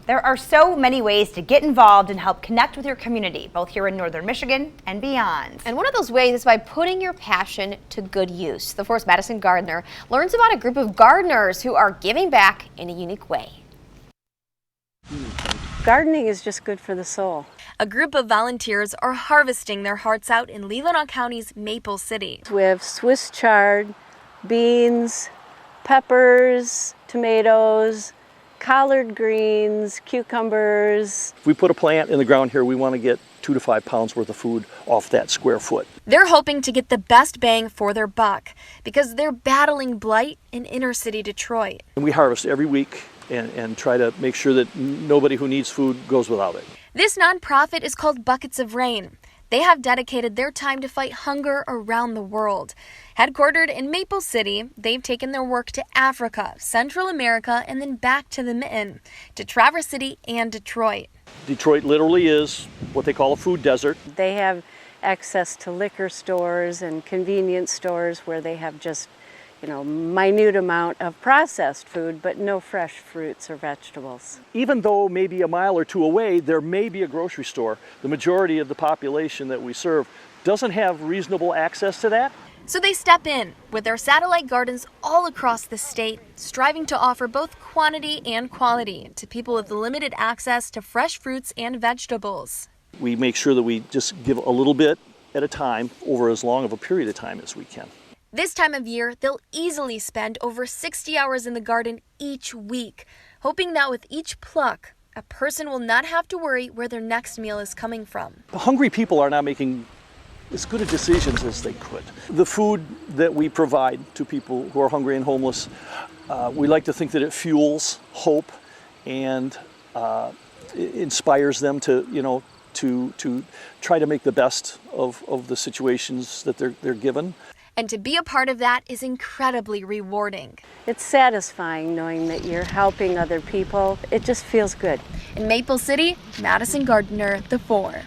There are so many ways to get involved and help connect with your community, both here in northern Michigan and beyond. And one of those ways is by putting your passion to good use. The 4's Madison Gardner learns about a group of gardeners who are giving back in a unique way. Gardening is just good for the soul. A group of volunteers are harvesting their hearts out in Leelanau County's Maple City. We have Swiss chard, beans, peppers, tomatoes, collard greens, cucumbers. If we put a plant in the ground here, we want to get 2 to 5 pounds worth of food off that square foot. They're hoping to get the best bang for their buck because they're battling blight in inner city Detroit. And we harvest every week and try to make sure that nobody who needs food goes without it. This nonprofit is called Buckets of Rain. They have dedicated their time to fight hunger around the world. Headquartered in Maple City, they've taken their work to Africa, Central America, and then back to the Mitten, to Traverse City and Detroit. Detroit literally is what they call a food desert. They have access to liquor stores and convenience stores where they have just, minute amount of processed food, but no fresh fruits or vegetables. Even though maybe a mile or two away, there may be a grocery store, the majority of the population that we serve doesn't have reasonable access to that. So they step in with their satellite gardens all across the state, striving to offer both quantity and quality to people with limited access to fresh fruits and vegetables. We make sure that we just give a little bit at a time over as long of a period of time as we can. This time of year, they'll easily spend over 60 hours in the garden each week, hoping that with each pluck, a person will not have to worry where their next meal is coming from. Hungry people are not making as good of decisions as they could. The food that we provide to people who are hungry and homeless, we like to think that it fuels hope and inspires them to try to make the best of the situations that they're given. And to be a part of that is incredibly rewarding. It's satisfying knowing that you're helping other people. It just feels good. In Maple City, Madison Gardner, the 4.